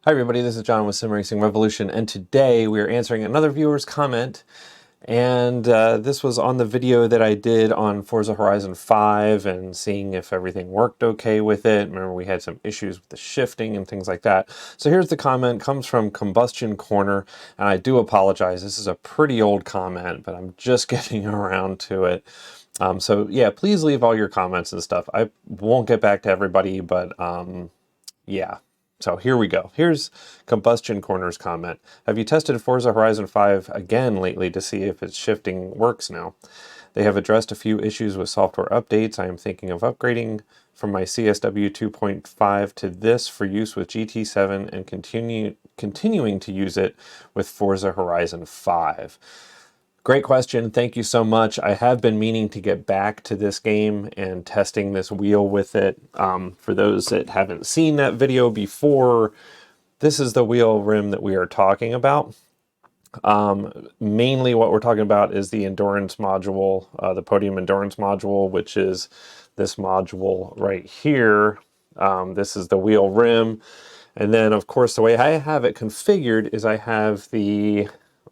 Hi everybody, this is John with Sim Racing Revolution, and today we are answering another viewer's comment. And this was on the video that I did on Forza Horizon 5 and seeing if everything worked okay with it. Remember, we had some issues with the shifting and things like that. So here's the comment. It comes from Combustion Corner, and I do apologize. This is a pretty old comment, but I'm just getting around to it. So yeah, please leave all your comments and stuff. I won't get back to everybody, but yeah. So here we go. Here's Combustion Corner's comment. Have you tested Forza Horizon 5 again lately to see if its shifting works now? They have addressed a few issues with software updates. I am thinking of upgrading from my CSW 2.5 to this for use with GT7 and continuing to use it with Forza Horizon 5. Great question. Thank you so much. I have been meaning to get back to this game and testing this wheel with it. For those that haven't seen that video before, this is the wheel rim that we are talking about. Mainly what we're talking about is the endurance module, the Podium endurance module, which is this module right here. This is the wheel rim. And then, of course, the way I have it configured is I have the,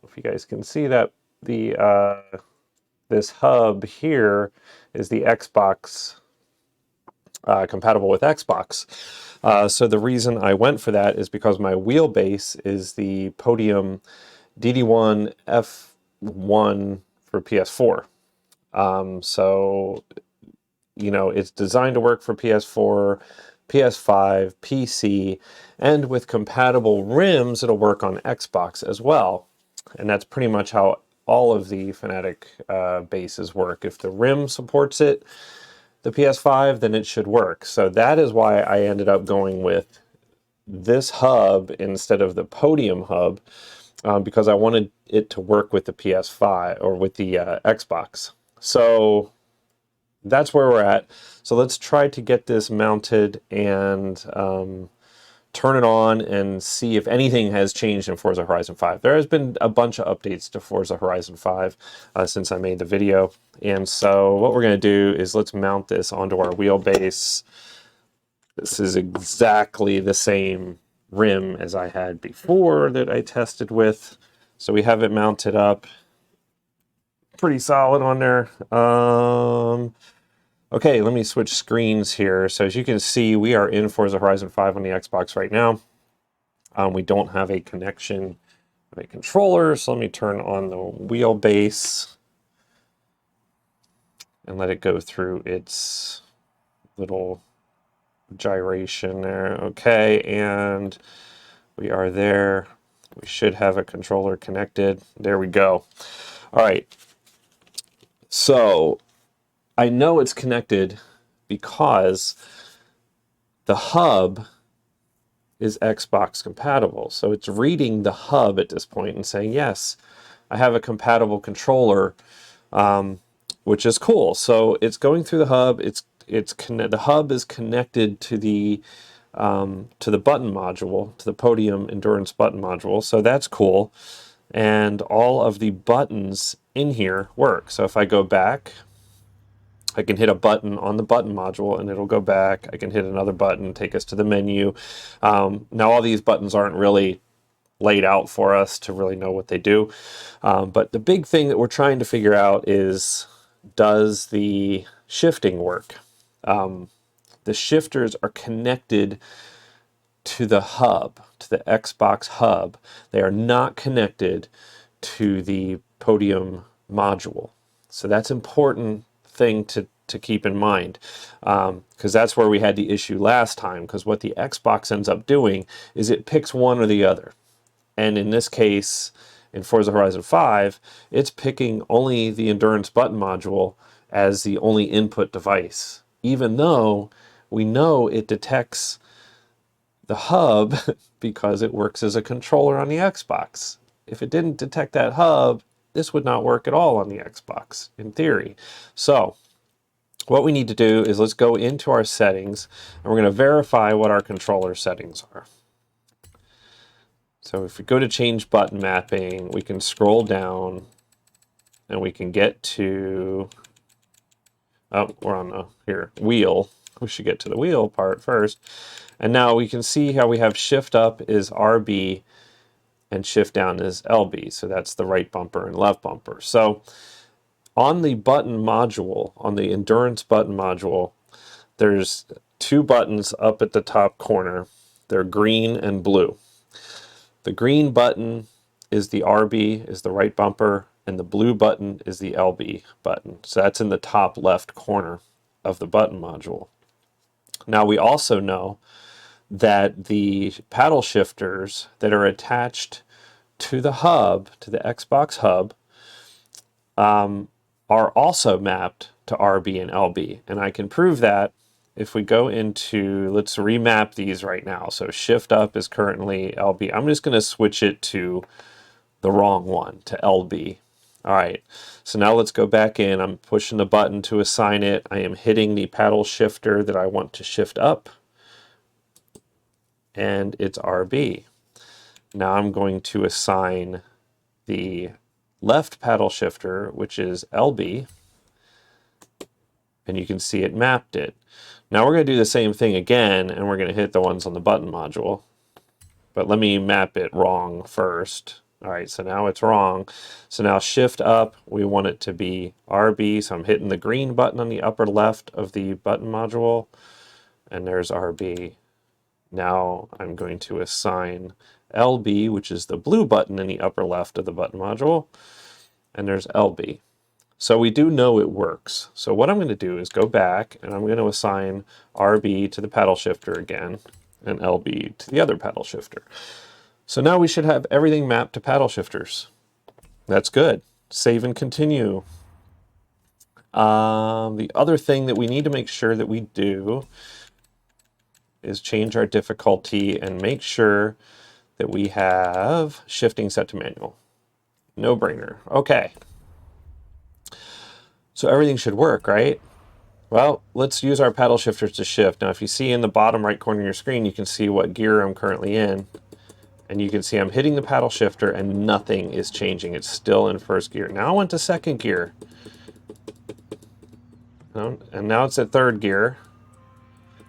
if you guys can see that, this hub here is the Xbox, compatible with Xbox. So the reason I went for that is because my wheelbase is the Podium DD1 F1 for PS4. So, you know, it's designed to work for PS4, PS5, PC, and with compatible rims, it'll work on Xbox as well. And that's pretty much how all of the Fanatec bases work. If the rim supports it, the PS5, then it should work. So that is why I ended up going with this hub instead of the Podium hub, because I wanted it to work with the PS5 or with the Xbox. So that's where we're at. So let's try to get this mounted and turn it on and see if anything has changed in Forza Horizon 5. There has been a bunch of updates to Forza Horizon 5 since I made the video. And so what we're going to do is let's mount this onto our wheelbase. This is exactly the same rim as I had before that I tested with. So we have it mounted up. Pretty solid on there. Okay, let me switch screens here. So as you can see, we are in Forza Horizon 5 on the Xbox right now. We don't have a connection of a controller, so let me turn on the wheelbase and let it go through its little gyration there. Okay, and we are there. We should have a controller connected. There we go. All right. So I know it's connected because the hub is Xbox compatible. So it's reading the hub at this point and saying, yes, I have a compatible controller, which is cool. So it's going through the hub. The hub is connected to the button module, to the Podium Endurance button module. So that's cool. And all of the buttons in here work. So if I go back, I can hit a button on the button module and it'll go back. I can hit another button, take us to the menu. Now all these buttons aren't really laid out for us to really know what they do. But the big thing that we're trying to figure out is, does the shifting work? The shifters are connected to the hub, to the Xbox hub. They are not connected to the Podium module. So that's important thing to keep in mind, because that's where we had the issue last time, because what the Xbox ends up doing is it picks one or the other. And in this case, in Forza Horizon 5, it's picking only the Endurance button module as the only input device, even though we know it detects the hub because it works as a controller on the Xbox. If it didn't detect that hub, this would not work at all on the Xbox, in theory. So what we need to do is let's go into our settings, and we're going to verify what our controller settings are. So if we go to change button mapping, we can scroll down and we can get to, oh, we're on the, here, wheel. we should get to the wheel part first. And now we can see how we have shift up is RB and shift down is LB. So that's the right bumper and left bumper. So on the button module, on the endurance button module, there's two buttons up at the top corner. They're green and blue. The green button is the RB, is the right bumper, and the blue button is the LB button. So that's in the top left corner of the button module. Now we also know that the paddle shifters that are attached to the hub, to the Xbox hub, are also mapped to RB and LB. And I can prove that if we go into, let's remap these right now. So shift up is currently LB. I'm just going to switch it to the wrong one, to LB. All right, so now let's go back in. I'm pushing the button to assign it. I am hitting the paddle shifter that I want to shift up, and it's RB. Now I'm going to assign the left paddle shifter, which is LB, and you can see it mapped it. Now we're going to do the same thing again, and we're going to hit the ones on the button module. But let me map it wrong first. All right, so now it's wrong. So now shift up, we want it to be RB, so I'm hitting the green button on the upper left of the button module, and there's RB. Now I'm going to assign LB, which is the blue button in the upper left of the button module, and there's LB. So we do know it works. So what I'm going to do is go back, and I'm going to assign RB to the paddle shifter again, and LB to the other paddle shifter. So now we should have everything mapped to paddle shifters. That's good. Save and continue. The other thing that we need to make sure that we do is change our difficulty and make sure that we have shifting set to manual. No brainer. Okay. So everything should work, right? Well, let's use our paddle shifters to shift. Now, if you see in the bottom right corner of your screen, you can see what gear I'm currently in. And you can see I'm hitting the paddle shifter and nothing is changing. It's still in first gear. Now I went to second gear. And now it's at third gear.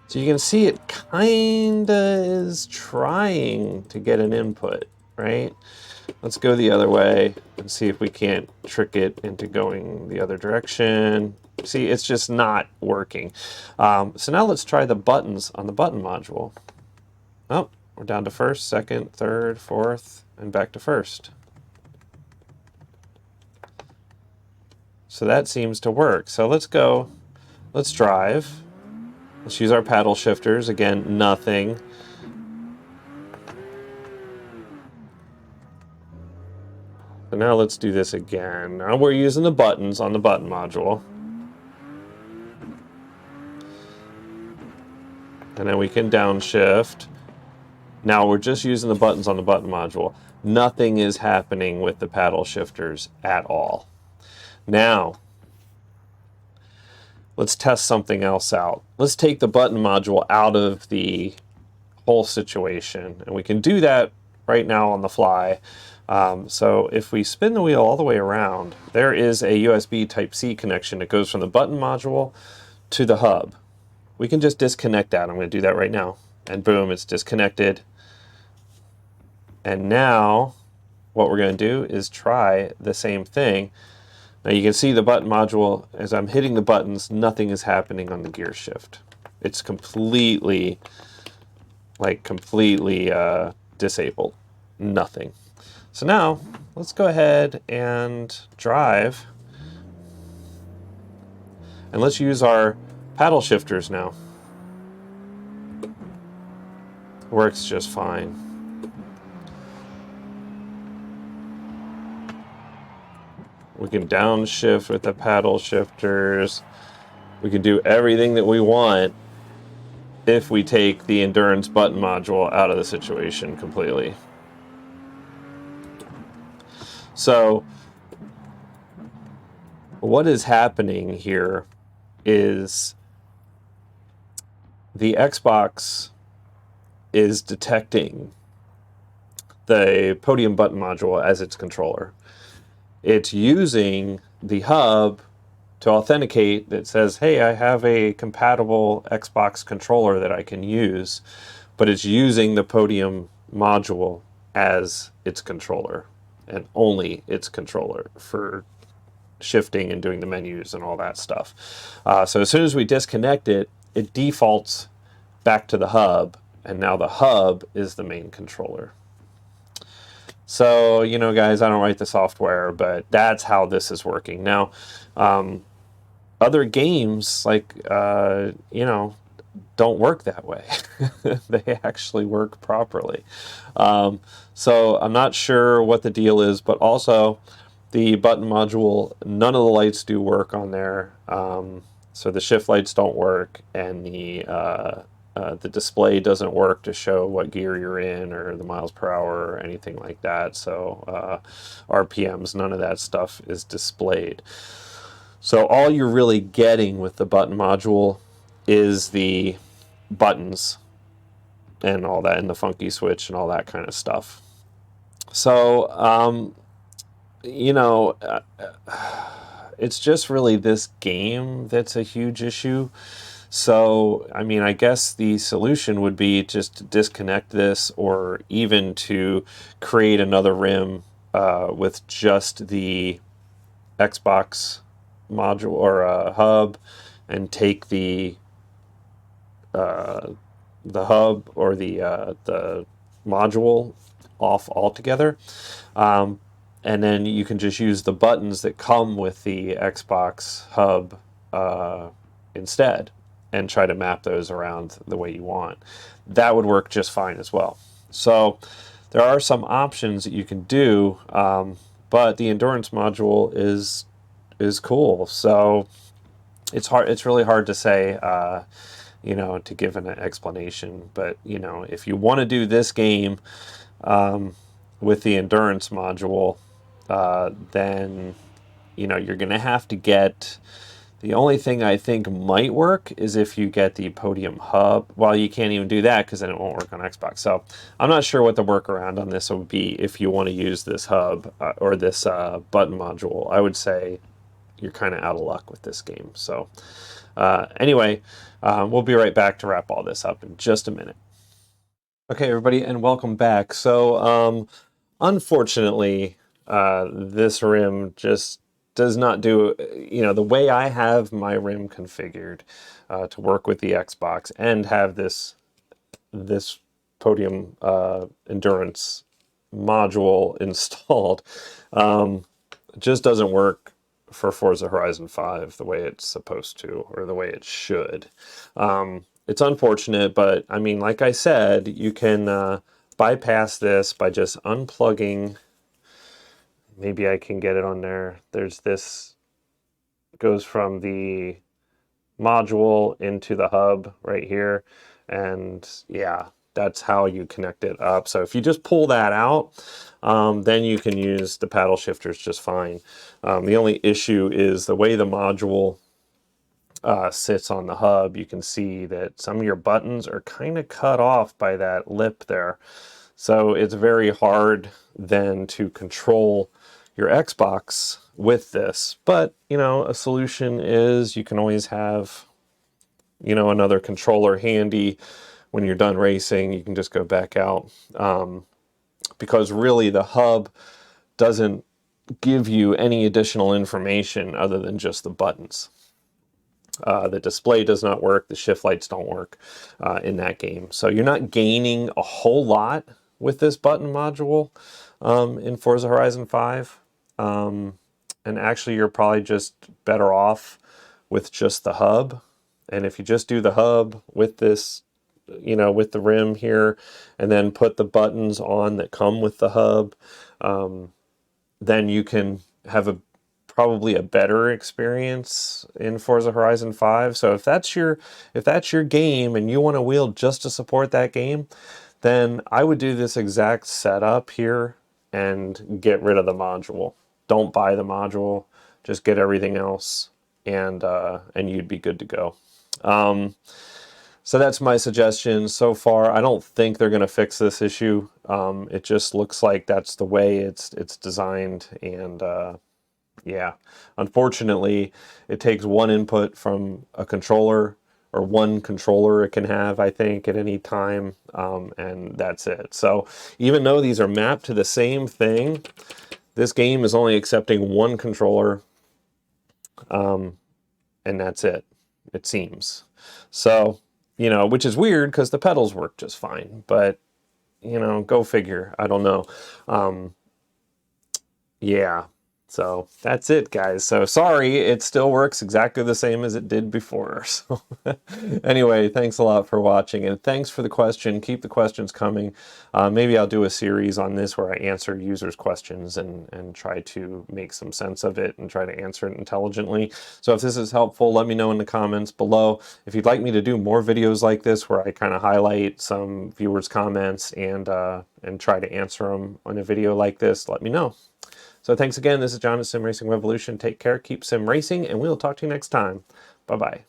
So you can see it kinda is trying to get an input, right? Let's go the other way and see if we can't trick it into going the other direction. See, it's just not working. So now let's try the buttons on the button module. Oh, we're down to first, second, third, fourth, and back to first. So that seems to work. So let's go, let's drive. Let's use our paddle shifters. Again, nothing. So now let's do this again. Now we're using the buttons on the button module. And then we can downshift. Now we're just using the buttons on the button module. Nothing is happening with the paddle shifters at all. Now, let's test something else out. Let's take the button module out of the whole situation. And we can do that right now on the fly. So if we spin the wheel all the way around, there is a USB Type-C connection that goes from the button module to the hub. We can just disconnect that. I'm going to do that right now. And boom, it's disconnected. And now what we're going to do is try the same thing. Now you can see the button module, as I'm hitting the buttons, nothing is happening on the gear shift. It's completely disabled. Nothing. So now let's go ahead and drive. And let's use our paddle shifters now. Works just fine. We can downshift with the paddle shifters. We can do everything that we want if we take the endurance button module out of the situation completely. So what is happening here is the Xbox is detecting the Podium button module as its controller. It's using the hub to authenticate that says, hey, I have a compatible Xbox controller that I can use, but it's using the Podium module as its controller and only its controller for shifting and doing the menus and all that stuff. So as soon as we disconnect it, it defaults back to the hub, and now the hub is the main controller. So, you know, guys, I don't write the software, but that's how this is working. Now, other games, like, you know, don't work that way. They actually work properly. So I'm not sure what the deal is, but also the button module, none of the lights do work on there. So the shift lights don't work, and the display doesn't work to show what gear you're in or the miles per hour or anything like that. So RPMs, none of that stuff is displayed. So all you're really getting with the button module is the buttons and all that, and the funky switch and all that kind of stuff. So, you know, it's just really this game that's a huge issue. So, I mean, I guess the solution would be just to disconnect this, or even to create another RIM with just the Xbox module or hub, and take the hub or the module off altogether. And then you can just use the buttons that come with the Xbox hub instead, and try to map those around the way you want. That would work just fine as well. So there are some options that you can do, but the endurance module is cool. So it's hard. It's really hard to say, you know, to give an explanation. But you know, if you want to do this game with the endurance module, then you know you're going to have to get. The only thing I think might work is if you get the Podium hub. Well, you can't even do that because then it won't work on Xbox. So I'm not sure what the workaround on this would be if you want to use this hub or this button module. I would say you're kind of out of luck with this game. So anyway, we'll be right back to wrap all this up in just a minute. Okay, everybody, and welcome back. So unfortunately, this RIM just does not do, you know, the way I have my RIM configured to work with the Xbox and have this Podium endurance module installed, just doesn't work for Forza Horizon 5 the way it's supposed to, or the way it should. It's unfortunate, but I mean, like I said, you can bypass this by just unplugging. Maybe I can get it on there. There's this, goes from the module into the hub right here. And yeah, that's how you connect it up. So if you just pull that out, then you can use the paddle shifters just fine. The only issue is the way the module sits on the hub. You can see that some of your buttons are kind of cut off by that lip there. So it's very hard then to control your Xbox with this. But, you know, a solution is you can always have, you know, another controller handy. When you're done racing, you can just go back out. Because really the hub doesn't give you any additional information other than just the buttons. The display does not work. The shift lights don't work in that game. So you're not gaining a whole lot with this button module in Forza Horizon 5. And actually, you're probably just better off with just the hub. And if you just do the hub with this, you know, with the RIM here, and then put the buttons on that come with the hub, then you can have probably a better experience in Forza Horizon 5. So if that's your game and you want a wheel just to support that game, then I would do this exact setup here and get rid of the module. Don't buy the module, just get everything else, and you'd be good to go. So that's my suggestion so far. I don't think they're going to fix this issue. It just looks like that's the way it's designed, and Yeah, unfortunately, it takes one input from a controller, or one controller it can have, I think, at any time, and that's it. So even though these are mapped to the same thing, this game is only accepting one controller, and that's it, it seems. So, you know, which is weird because the pedals work just fine, but, you know, go figure. I don't know. Yeah. So that's it, guys. So sorry, it still works exactly the same as it did before. So anyway, thanks a lot for watching, and thanks for the question. Keep the questions coming. Maybe I'll do a series on this where I answer users' questions and try to make some sense of it and try to answer it intelligently. So if this is helpful, let me know in the comments below. If you'd like me to do more videos like this where I kind of highlight some viewers' comments and try to answer them on a video like this, let me know. So thanks again. This is John at Sim Racing Revolution. Take care, keep sim racing, and we'll talk to you next time. Bye-bye.